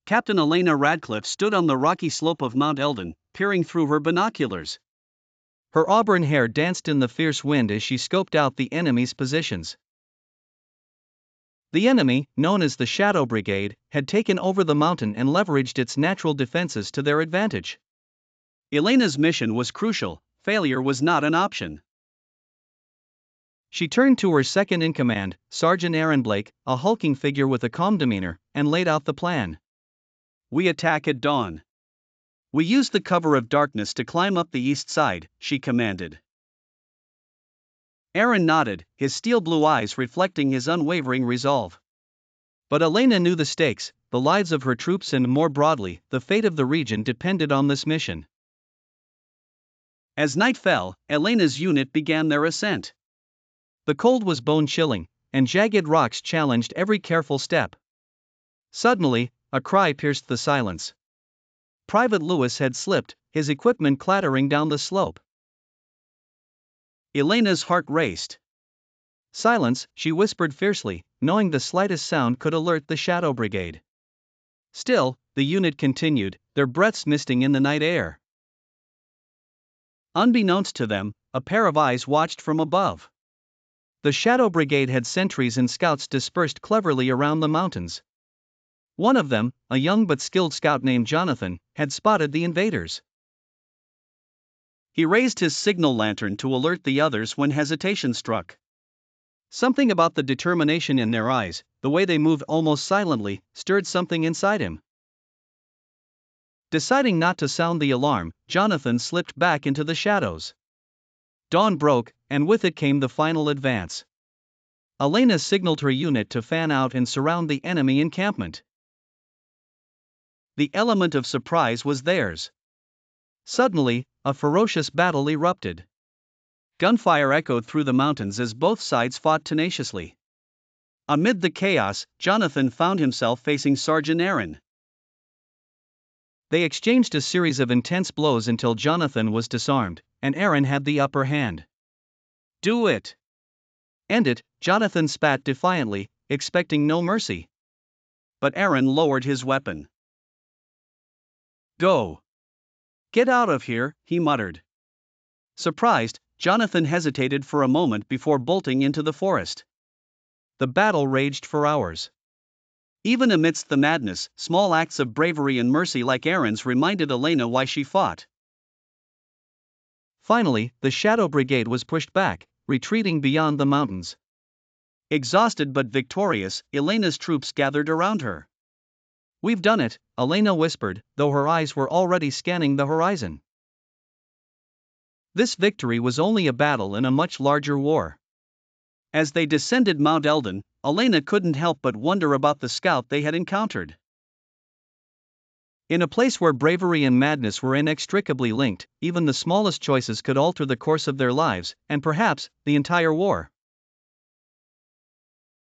Captain Elena Radcliffe stood on the rocky slope of Mount Elden, peering through her binoculars. Her auburn hair danced in the fierce wind as she scoped out the enemy's positions. The enemy, known as the Shadow Brigade, had taken over the mountain and leveraged its natural defenses to their advantage. Elena's mission was crucial, failure was not an option. She turned to her second-in-command, Sergeant Aaron Blake, a hulking figure with a calm demeanor, and laid out the plan. "We attack at dawn. We use the cover of darkness to climb up the east side," she commanded. Aaron nodded, his steel blue eyes reflecting his unwavering resolve. But Elena knew the stakes. The lives of her troops and, more broadly, the fate of the region depended on this mission. As night fell, Elena's unit began their ascent. The cold was bone-chilling, and jagged rocks challenged every careful step. Suddenly, a cry pierced the silence. Private Lewis had slipped, his equipment clattering down the slope. Elena's heart raced. "Silence," she whispered fiercely, knowing the slightest sound could alert the Shadow Brigade. Still, the unit continued, their breaths misting in the night air. Unbeknownst to them, a pair of eyes watched from above. The Shadow Brigade had sentries and scouts dispersed cleverly around the mountains. One of them, a young but skilled scout named Jonathan, had spotted the invaders. He raised his signal lantern to alert the others when hesitation struck. Something about the determination in their eyes, the way they moved almost silently, stirred something inside him. Deciding not to sound the alarm, Jonathan slipped back into the shadows. Dawn broke, and with it came the final advance. Elena signaled her unit to fan out and surround the enemy encampment. The element of surprise was theirs. Suddenly, a ferocious battle erupted. Gunfire echoed through the mountains as both sides fought tenaciously. Amid the chaos, Jonathan found himself facing Sergeant Aaron. They exchanged a series of intense blows until Jonathan was disarmed, and Aaron had the upper hand. "Do it!" "End it," Jonathan spat defiantly, expecting no mercy. But Aaron lowered his weapon. "Go! Get out of here," he muttered. Surprised, Jonathan hesitated for a moment before bolting into the forest. The battle raged for hours. Even amidst the madness, small acts of bravery and mercy like Aaron's reminded Elena why she fought. Finally, the Shadow Brigade was pushed back, retreating beyond the mountains. Exhausted but victorious, Elena's troops gathered around her. "We've done it," Elena whispered, though her eyes were already scanning the horizon. This victory was only a battle in a much larger war. As they descended Mount Elden, Elena couldn't help but wonder about the scout they had encountered. In a place where bravery and madness were inextricably linked, even the smallest choices could alter the course of their lives, and perhaps, the entire war.